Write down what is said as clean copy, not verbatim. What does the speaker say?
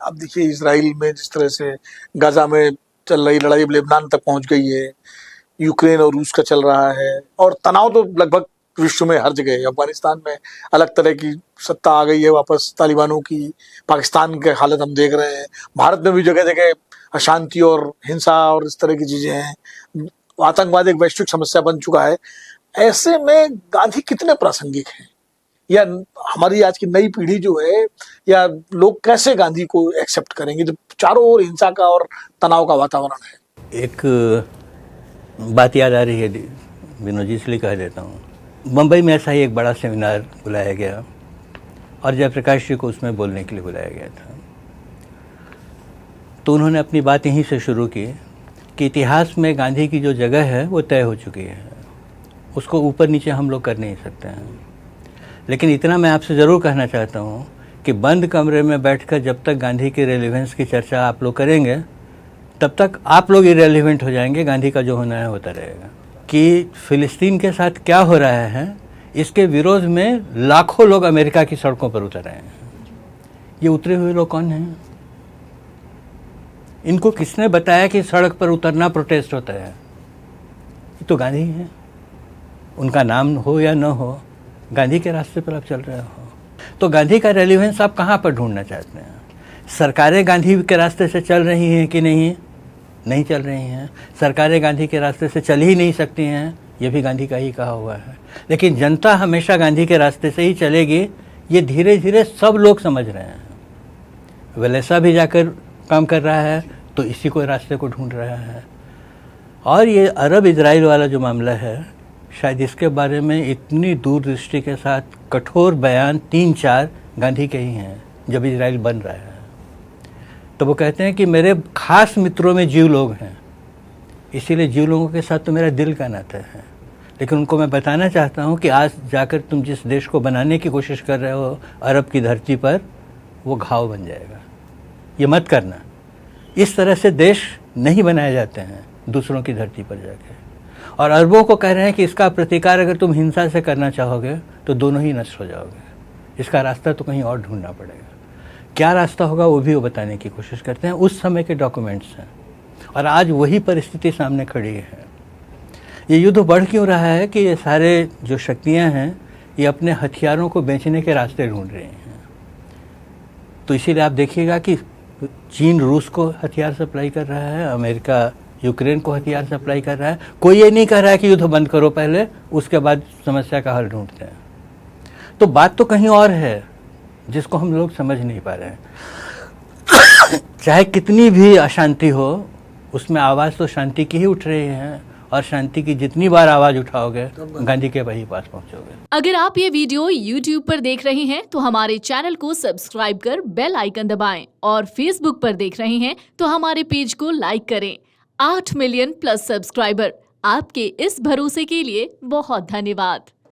अब देखिए इसराइल में जिस तरह से गाजा में चल रही लड़ाई अब लेबनान तक पहुंच गई है, यूक्रेन और रूस का चल रहा है, और तनाव तो लगभग विश्व में हर जगह है। अफगानिस्तान में अलग तरह की सत्ता आ गई है वापस तालिबानों की, पाकिस्तान की हालत हम देख रहे हैं, भारत में भी जगह जगह अशांति और हिंसा और इस तरह की चीजें हैं, आतंकवाद एक वैश्विक समस्या बन चुका है। ऐसे में गांधी कितने प्रासंगिक हैं, या हमारी आज की नई पीढ़ी जो है, या लोग कैसे गांधी को एक्सेप्ट करेंगे जब चारों ओर हिंसा का और तनाव का वातावरण है? एक बात याद आ रही है विनोद जी, इसलिए कह देता हूँ। मुंबई में ऐसा ही एक बड़ा सेमिनार बुलाया गया और जयप्रकाश जी को उसमें बोलने के लिए बुलाया गया था। तो उन्होंने अपनी बात यहीं से शुरू की कि इतिहास में गांधी की जो जगह है वो तय हो चुकी है, उसको ऊपर नीचे हम लोग कर नहीं सकते हैं। लेकिन इतना मैं आपसे ज़रूर कहना चाहता हूँ कि बंद कमरे में बैठकर जब तक गांधी की रेलिवेंस की चर्चा आप लोग करेंगे तब तक आप लोग इरेलीवेंट हो जाएंगे, गांधी का जो होना है होता रहेगा। कि फ़िलिस्तीन के साथ क्या हो रहा है इसके विरोध में लाखों लोग अमेरिका की सड़कों पर उतर रहे हैं। ये उतरे हुए लोग कौन हैं? इनको किसने बताया कि सड़क पर उतरना प्रोटेस्ट होता है? ये तो गांधी हैं। उनका नाम हो या न हो, गांधी के रास्ते पर आप चल रहे हो। तो गांधी का रेलिवेंस आप कहाँ पर ढूंढना चाहते हैं? सरकारें गांधी के रास्ते से चल रही हैं कि नहीं? नहीं चल रही हैं। सरकारें गांधी के रास्ते से चल ही नहीं सकती हैं, ये भी गांधी का ही कहा हुआ है। लेकिन जनता हमेशा गांधी के रास्ते से ही चलेगी, ये धीरे धीरे सब लोग समझ रहे हैं। वेलेसा भी जाकर काम कर रहा है तो इसी को रास्ते को ढूंढ रहा है। और ये अरब इजराइल वाला जो मामला है, शायद इसके बारे में इतनी दूरदृष्टि के साथ कठोर बयान 3-4 गांधी के ही हैं। जब इजराइल बन रहा है तो वो कहते हैं कि मेरे खास मित्रों में जीव लोग हैं, इसीलिए जीव लोगों के साथ तो मेरा दिल का नाता है। लेकिन उनको मैं बताना चाहता हूँ कि आज जाकर तुम जिस देश को बनाने की कोशिश कर रहे हो अरब की धरती पर, वो घाव बन जाएगा। ये मत करना। इस तरह से देश नहीं बनाए जाते हैं दूसरों की धरती पर जाके। और अरबों को कह रहे हैं कि इसका प्रतिकार अगर तुम हिंसा से करना चाहोगे तो दोनों ही नष्ट हो जाओगे। इसका रास्ता तो कहीं और ढूंढना पड़ेगा। क्या रास्ता होगा वो भी वो बताने की कोशिश करते हैं। उस समय के डॉक्यूमेंट्स हैं और आज वही परिस्थिति सामने खड़ी है। ये युद्ध बढ़ क्यों रहा है कि ये सारे जो शक्तियां हैं ये अपने हथियारों को बेचने के रास्ते ढूंढ रही हैं। तो इसीलिए आप देखिएगा कि चीन रूस को हथियार सप्लाई कर रहा है, अमेरिका यूक्रेन को हथियार सप्लाई कर रहा है। कोई ये नहीं कह रहा है कि युद्ध बंद करो पहले, उसके बाद समस्या का हल ढूंढते हैं। तो बात तो कहीं और है जिसको हम लोग समझ नहीं पा रहे हैं। चाहे कितनी भी अशांति हो, उसमें आवाज़ तो शांति की ही उठ रही है, और शांति की जितनी बार आवाज़ उठाओगे गांधी के वही पास पहुंचोगे। अगर आप ये वीडियो YouTube पर देख रहे हैं तो हमारे चैनल को सब्सक्राइब कर बेल आइकन दबाएं, और Facebook पर देख रहे हैं तो हमारे पेज को लाइक करें। 8 मिलियन प्लस सब्सक्राइबर, आपके इस भरोसे के लिए बहुत धन्यवाद।